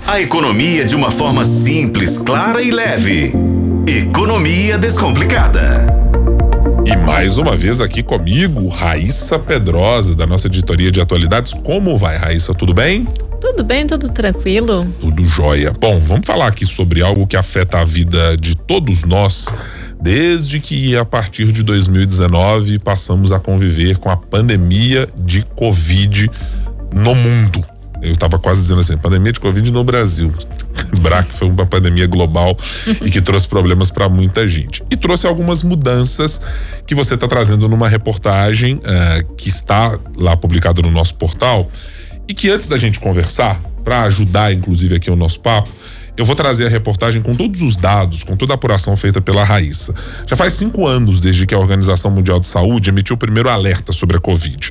A economia de uma forma simples, clara e leve. Economia Descomplicada. E mais uma vez aqui comigo, Raíssa Pedrosa, da nossa editoria de atualidades. Como vai, Raíssa? Tudo bem? Tudo bem, tudo tranquilo. Tudo jóia. Bom, vamos falar aqui sobre algo que afeta a vida de todos nós, desde que a partir de 2019 passamos a conviver com a pandemia de Covid no mundo. Eu estava quase dizendo assim, pandemia de Covid no Brasil. Lembrar que foi uma pandemia global e que trouxe problemas para muita gente. E trouxe algumas mudanças que você está trazendo numa reportagem que está lá publicada no nosso portal. E que antes da gente conversar, para ajudar inclusive aqui o nosso papo, eu vou trazer a reportagem com todos os dados, com toda a apuração feita pela Raíssa. Já faz 5 anos desde que a Organização Mundial de Saúde emitiu o primeiro alerta sobre a Covid,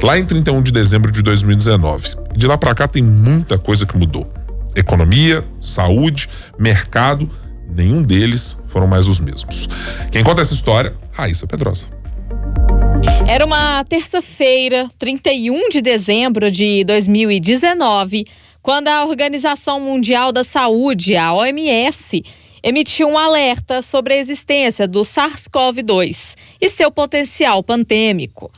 lá em 31 de dezembro de 2019. De lá para cá tem muita coisa que mudou. Economia, saúde, mercado, nenhum deles foram mais os mesmos. Quem conta essa história, Raíssa Pedrosa. Era uma terça-feira, 31 de dezembro de 2019, quando a Organização Mundial da Saúde, a OMS, emitiu um alerta sobre a existência do SARS-CoV-2 e seu potencial pandêmico.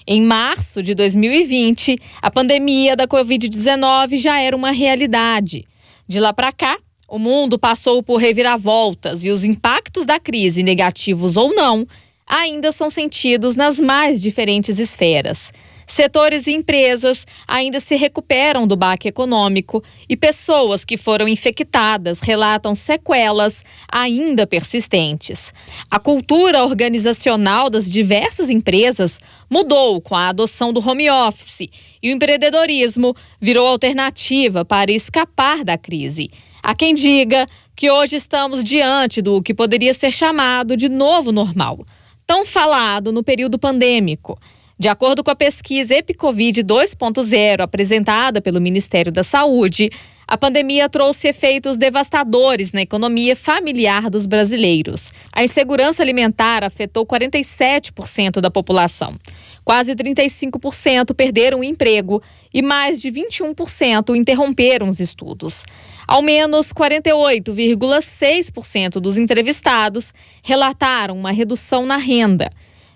Em março de 2020, a pandemia da Covid-19 já era uma realidade. De lá para cá, o mundo passou por reviravoltas e os impactos da crise, negativos ou não, ainda são sentidos nas mais diferentes esferas. Setores e empresas ainda se recuperam do baque econômico e pessoas que foram infectadas relatam sequelas ainda persistentes. A cultura organizacional das diversas empresas mudou com a adoção do home office e o empreendedorismo virou alternativa para escapar da crise. Há quem diga que hoje estamos diante do que poderia ser chamado de novo normal, tão falado no período pandêmico. De acordo com a pesquisa EpiCovid 2.0 apresentada pelo Ministério da Saúde, a pandemia trouxe efeitos devastadores na economia familiar dos brasileiros. A insegurança alimentar afetou 47% da população. Quase 35% perderam o emprego e mais de 21% interromperam os estudos. Ao menos 48,6% dos entrevistados relataram uma redução na renda.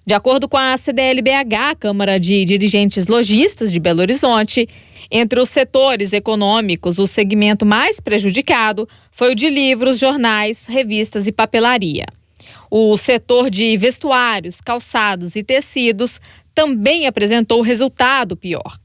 De acordo com a CDL-BH, Câmara de Dirigentes Lojistas de Belo Horizonte, entre os setores econômicos, o segmento mais prejudicado foi o de livros, jornais, revistas e papelaria. O setor de vestuários, calçados e tecidos também apresentou resultado pior.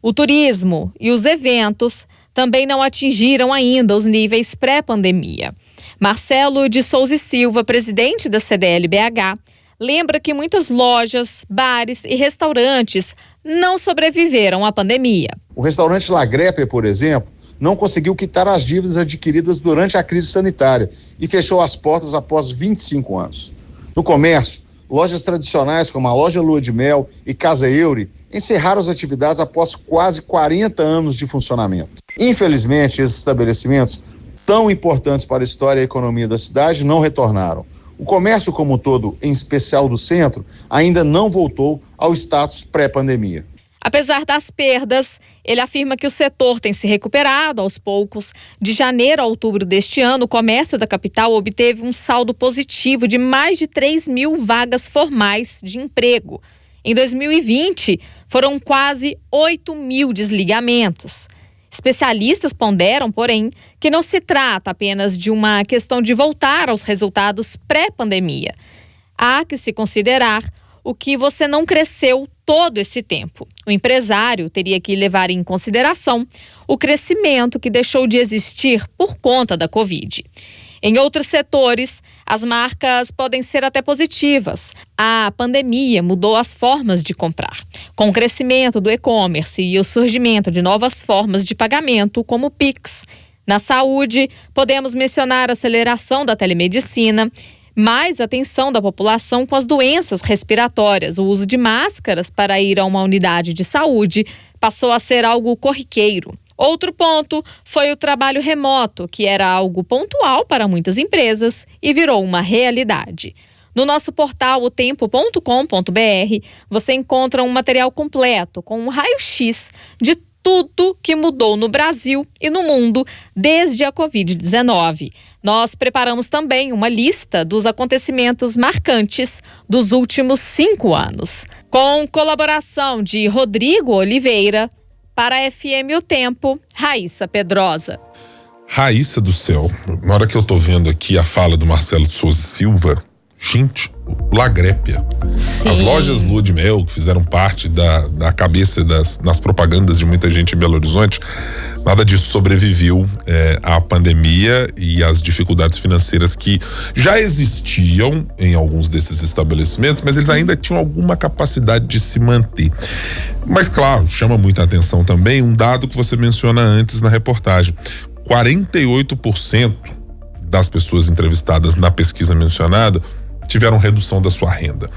O turismo e os eventos também não atingiram ainda os níveis pré-pandemia. Marcelo de Souza e Silva, presidente da CDL-BH, lembra que muitas lojas, bares e restaurantes não sobreviveram à pandemia. O restaurante La Grepe, por exemplo, não conseguiu quitar as dívidas adquiridas durante a crise sanitária e fechou as portas após 25 anos. No comércio, lojas tradicionais como a Loja Lua de Mel e Casa Euri encerraram as atividades após quase 40 anos de funcionamento. Infelizmente, esses estabelecimentos, tão importantes para a história e a economia da cidade, não retornaram. O comércio como um todo, em especial do centro, ainda não voltou ao status pré-pandemia. Apesar das perdas, ele afirma que o setor tem se recuperado aos poucos. De janeiro a outubro deste ano, o comércio da capital obteve um saldo positivo de mais de 3 mil vagas formais de emprego. Em 2020, foram quase 8 mil desligamentos. Especialistas ponderam, porém, que não se trata apenas de uma questão de voltar aos resultados pré-pandemia. Há que se considerar o que você não cresceu todo esse tempo. O empresário teria que levar em consideração o crescimento que deixou de existir por conta da Covid. Em outros setores, as marcas podem ser até positivas. A pandemia mudou as formas de comprar. Com o crescimento do e-commerce e o surgimento de novas formas de pagamento, como o Pix. Na saúde, podemos mencionar a aceleração da telemedicina, mais atenção da população com as doenças respiratórias. O uso de máscaras para ir a uma unidade de saúde passou a ser algo corriqueiro. Outro ponto foi o trabalho remoto, que era algo pontual para muitas empresas e virou uma realidade. No nosso portal otempo.com.br, você encontra um material completo com um raio-x de tudo que mudou no Brasil e no mundo desde a Covid-19. Nós preparamos também uma lista dos acontecimentos marcantes dos últimos 5 anos. Com colaboração de Rodrigo Oliveira, para a FM O Tempo, Raíssa Pedrosa. Raíssa do céu, na hora que eu tô vendo aqui a fala do Marcelo de Souza Silva, gente, Lagrépia. Sim. As lojas Lua de Mel, que fizeram parte da cabeça nas propagandas de muita gente em Belo Horizonte, nada disso sobreviveu à pandemia e às dificuldades financeiras que já existiam em alguns desses estabelecimentos, mas eles ainda tinham alguma capacidade de se manter. Mas claro, chama muita atenção também um dado que você menciona antes na reportagem: 48% das pessoas entrevistadas na pesquisa mencionada tiveram redução da sua renda.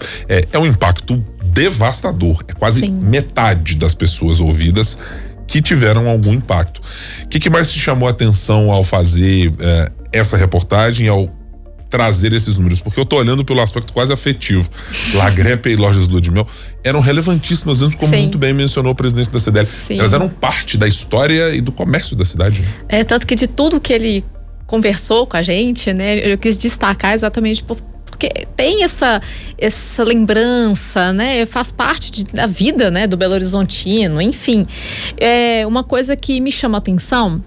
É um impacto devastador. É quase metade das pessoas ouvidas que tiveram algum impacto. O que mais te chamou a atenção ao fazer essa reportagem, ao trazer esses números? Porque eu tô olhando pelo aspecto quase afetivo. Lagrépia e lojas Lua de Mel eram relevantíssimas, como muito bem mencionou o presidente da CDL. Elas eram parte da história e do comércio da cidade. Tanto que de tudo que ele conversou com a gente, né, eu quis destacar exatamente porque tem essa lembrança, né, faz parte da vida, né, do Belo Horizontino, enfim. Uma coisa que me chama a atenção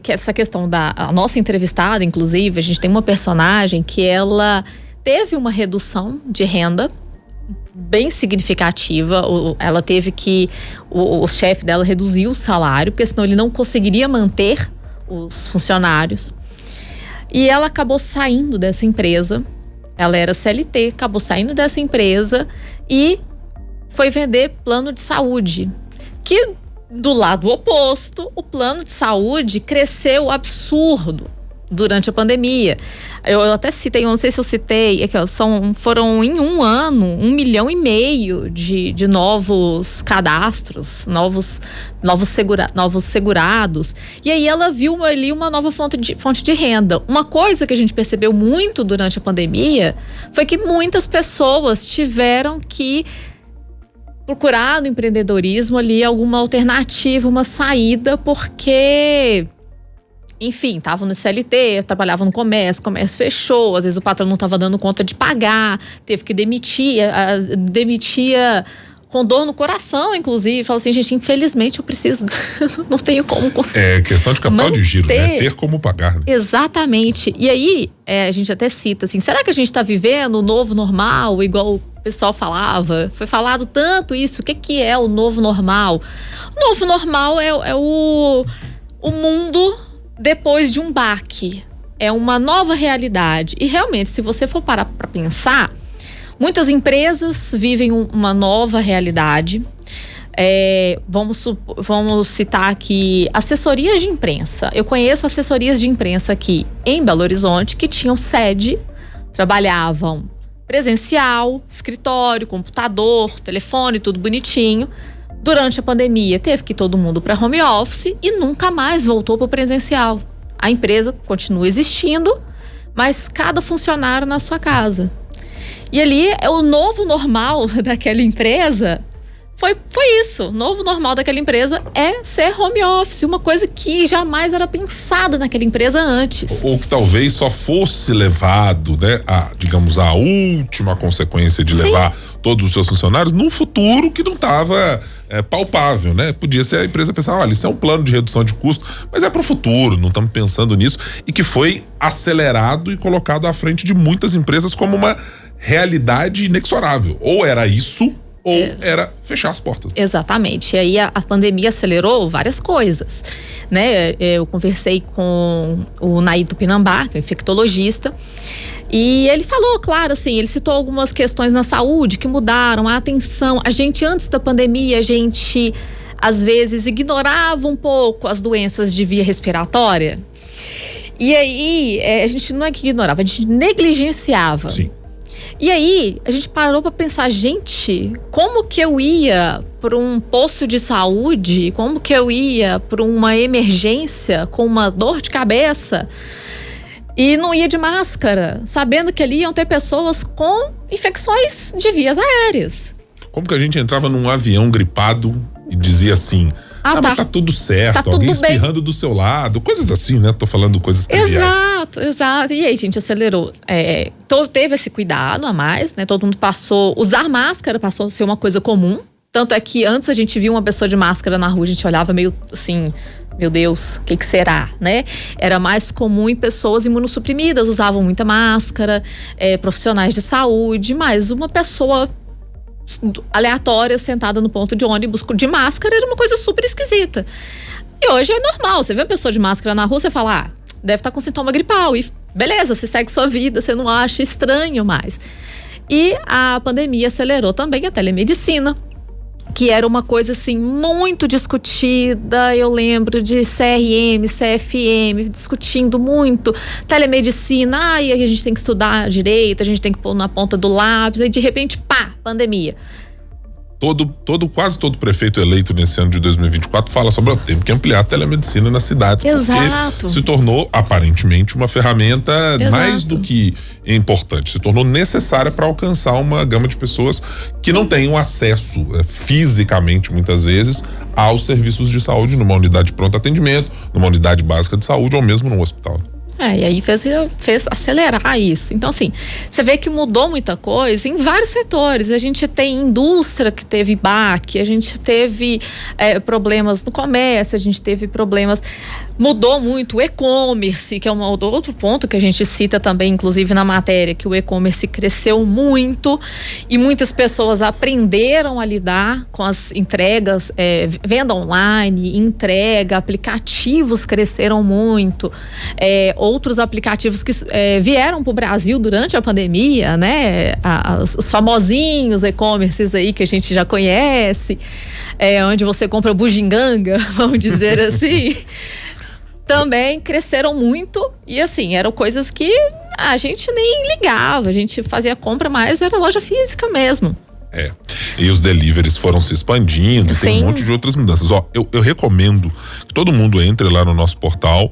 que essa questão a nossa entrevistada, inclusive, a gente tem uma personagem que ela teve uma redução de renda bem significativa. Ela teve que, o chefe dela reduziu o salário, porque senão ele não conseguiria manter os funcionários. E ela acabou saindo dessa empresa. Ela era CLT, acabou saindo dessa empresa e foi vender plano de saúde. Que do lado oposto, o plano de saúde cresceu absurdo durante a pandemia. Eu até citei, eu não sei se eu citei, foram em um ano 1,5 milhão de novos cadastros, novos segurados. E aí ela viu ali uma nova fonte de renda. Uma coisa que a gente percebeu muito durante a pandemia foi que muitas pessoas tiveram que procurar no empreendedorismo ali alguma alternativa, uma saída, porque, enfim, estavam no CLT, trabalhavam no comércio, o comércio fechou, às vezes o patrão não estava dando conta de pagar, teve que demitia com dor no coração, inclusive. Falou assim, gente, infelizmente eu preciso, não tenho como conseguir. Questão de capital de giro, né? Ter como pagar. Né? Exatamente. E aí, a gente até cita assim, será que a gente está vivendo o novo normal, igual o pessoal falava? Foi falado tanto isso, o que é o novo normal? O novo normal é o mundo depois de um baque. É uma nova realidade. E realmente, se você for parar para pensar, muitas empresas vivem uma nova realidade. Vamos citar aqui assessorias de imprensa. Eu conheço assessorias de imprensa aqui em Belo Horizonte que tinham sede, trabalhavam presencial, escritório, computador, telefone, tudo bonitinho. Durante a pandemia, teve que ir todo mundo para home office e nunca mais voltou para o presencial. A empresa continua existindo, mas cada funcionário na sua casa. E ali, o novo normal daquela empresa foi isso. O novo normal daquela empresa é ser home office, uma coisa que jamais era pensada naquela empresa antes. Ou que talvez só fosse levado, né, a última consequência de levar todos os seus funcionários num futuro que não estava palpável, né? Podia ser a empresa pensar, olha, isso é um plano de redução de custo, mas é para o futuro, não estamos pensando nisso, e que foi acelerado e colocado à frente de muitas empresas como uma realidade inexorável. Ou era isso, ou era fechar as portas. Exatamente. E aí a pandemia acelerou várias coisas, né? Eu conversei com o Naito Pinambá, que é infectologista, e ele falou, claro, assim, ele citou algumas questões na saúde que mudaram, a atenção. A gente, antes da pandemia, às vezes ignorava um pouco as doenças de via respiratória. E aí, a gente não é que ignorava, a gente negligenciava. Sim. E aí, a gente parou para pensar, gente, como que eu ia para um posto de saúde, como que eu ia para uma emergência com uma dor de cabeça e não ia de máscara, sabendo que ali iam ter pessoas com infecções de vias aéreas. Como que a gente entrava num avião gripado e dizia assim: mas tá tudo certo, tá alguém tudo espirrando do seu lado, coisas assim, né? Tô falando coisas triviais. Exato. E aí, gente, acelerou. Teve esse cuidado a mais, né? Todo mundo passou, usar máscara passou a ser uma coisa comum. Tanto é que antes a gente via uma pessoa de máscara na rua, a gente olhava meio assim, meu Deus, o que será, né? Era mais comum em pessoas imunossuprimidas, usavam muita máscara, profissionais de saúde, mas uma pessoa aleatória sentada no ponto de ônibus de máscara era uma coisa super esquisita. E hoje é normal, você vê uma pessoa de máscara na rua, você fala, deve estar com sintoma gripal, e beleza, você segue sua vida, você não acha estranho mais. E a pandemia acelerou também a telemedicina, que era uma coisa assim muito discutida. Eu lembro de CRM, CFM discutindo muito telemedicina, e a gente tem que estudar direito, a gente tem que pôr na ponta do lápis, e de repente, pandemia. Quase todo prefeito eleito nesse ano de 2024 fala sobre temos que ampliar a telemedicina nas cidades. Exato. Porque se tornou aparentemente uma ferramenta mais do que importante, se tornou necessária para alcançar uma gama de pessoas que não têm acesso fisicamente, muitas vezes, aos serviços de saúde numa unidade de pronto atendimento, numa unidade básica de saúde ou mesmo num hospital. E aí fez acelerar isso. Então, assim, você vê que mudou muita coisa em vários setores. A gente tem indústria que teve baque, a gente teve problemas no comércio, a gente teve problemas. Mudou muito o e-commerce, que é outro ponto que a gente cita também, inclusive na matéria, que o e-commerce cresceu muito e muitas pessoas aprenderam a lidar com as entregas, venda online, entrega, aplicativos cresceram muito, outros aplicativos que vieram para o Brasil durante a pandemia, né? Os famosinhos e-commerces aí que a gente já conhece, onde você compra bugiganga, vamos dizer assim. Também cresceram muito e assim, eram coisas que a gente nem ligava, a gente fazia compra, mas era loja física mesmo. E os deliveries foram se expandindo, tem um monte de outras mudanças. Eu recomendo que todo mundo entre lá no nosso portal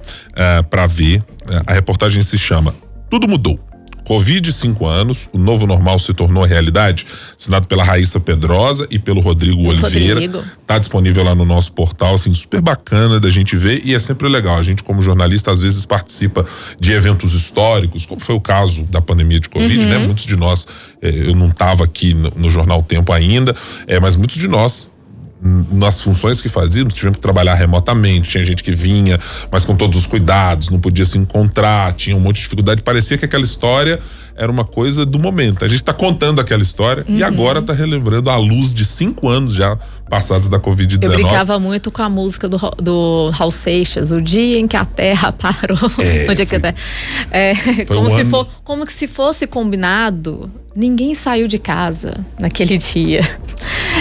para ver. A reportagem se chama Tudo Mudou. Covid 5 anos, o novo normal se tornou realidade, assinado pela Raíssa Pedrosa e pelo Rodrigo Oliveira. Tá disponível lá no nosso portal, assim, super bacana da gente ver, e é sempre legal. A gente, como jornalista, às vezes participa de eventos históricos, como foi o caso da pandemia de Covid, né? Muitos de nós, eu não estava aqui no Jornal Tempo ainda, mas muitos de nós, nas funções que fazíamos, tivemos que trabalhar remotamente, tinha gente que vinha, mas com todos os cuidados, não podia se encontrar, tinha um monte de dificuldade, parecia que aquela história era uma coisa do momento. A gente está contando aquela história e agora está relembrando à luz de 5 anos já passados da Covid-19. Eu brincava muito com a música do Raul Seixas, o dia em que a Terra parou. Como que se fosse combinado, ninguém saiu de casa naquele dia.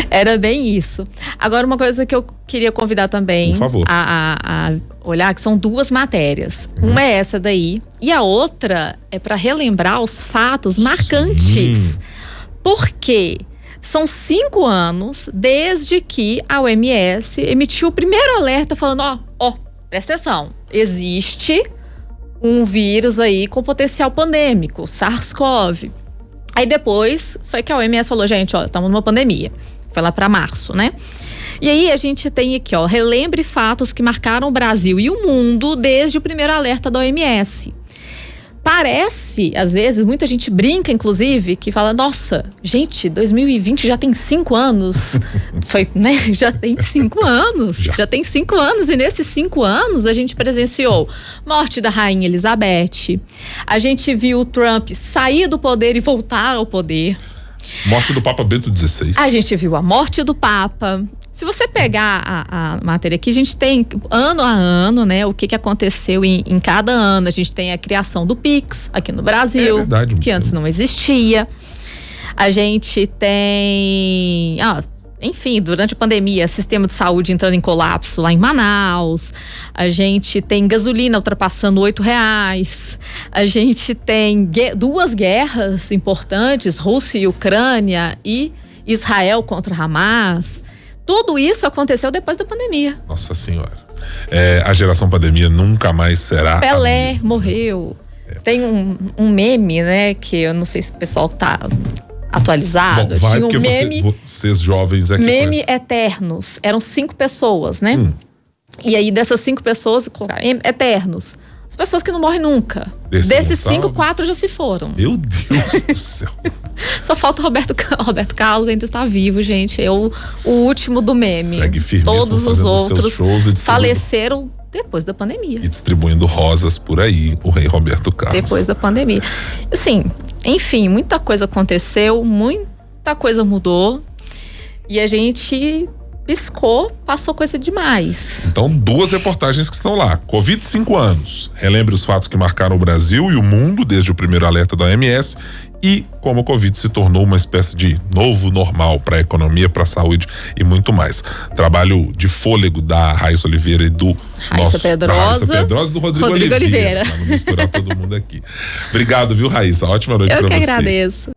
Era bem isso. Agora, uma coisa que eu queria convidar também a olhar, que são 2 matérias. Uma é essa daí e a outra é para relembrar os fatos marcantes. Porque são 5 anos desde que a OMS emitiu o primeiro alerta falando, presta atenção, existe um vírus aí com potencial pandêmico, SARS-CoV. Aí depois foi que a OMS falou, gente, estamos numa pandemia. Foi lá para março, né? E aí a gente tem aqui, relembre fatos que marcaram o Brasil e o mundo desde o primeiro alerta da OMS. Parece, às vezes, muita gente brinca, inclusive, que fala, nossa, gente, 2020 já tem 5 anos. Foi, né? Já tem 5 anos. Já tem 5 anos. E nesses 5 anos a gente presenciou morte da Rainha Elizabeth. A gente viu o Trump sair do poder e voltar ao poder. Morte do Papa Bento XVI. A gente viu a morte do Papa. Se você pegar a matéria aqui, a gente tem ano a ano, né? O que aconteceu em cada ano. A gente tem a criação do Pix aqui no Brasil, verdade, que antes não existia. A gente tem... enfim, durante a pandemia, sistema de saúde entrando em colapso lá em Manaus. A gente tem gasolina ultrapassando R$8. A gente tem 2 guerras importantes, Rússia e Ucrânia, e Israel contra Hamas. Tudo isso aconteceu depois da pandemia. Nossa Senhora. A geração pandemia nunca mais será. Pelé morreu. Tem um meme, né, que eu não sei se o pessoal tá atualizado. Bom, tinha um meme. Vocês jovens aqui. Meme eternos. Eram 5 pessoas, né? E aí, dessas 5 pessoas, colocaram eternos. As pessoas que não morrem nunca. Desses 5, 4 já se foram. Meu Deus do céu. Só falta o Roberto Carlos, ainda está vivo, gente. É o último do meme. Segue firmíssimo. Todos os outros shows faleceram depois da pandemia. E distribuindo rosas por aí, o rei Roberto Carlos. Depois da pandemia. Assim, enfim, muita coisa aconteceu, muita coisa mudou. E a gente piscou, passou coisa demais. Então, 2 reportagens que estão lá. Covid 5 anos. Relembre os fatos que marcaram o Brasil e o mundo desde o primeiro alerta da OMS e como o Covid se tornou uma espécie de novo normal para a economia, para a saúde e muito mais. Trabalho de fôlego da Raíssa Oliveira e do Raíssa Pedrosa e do Rodrigo Oliveira. Para não misturar todo mundo aqui. Obrigado, viu, Raíssa? Ótima noite para você. Eu que agradeço.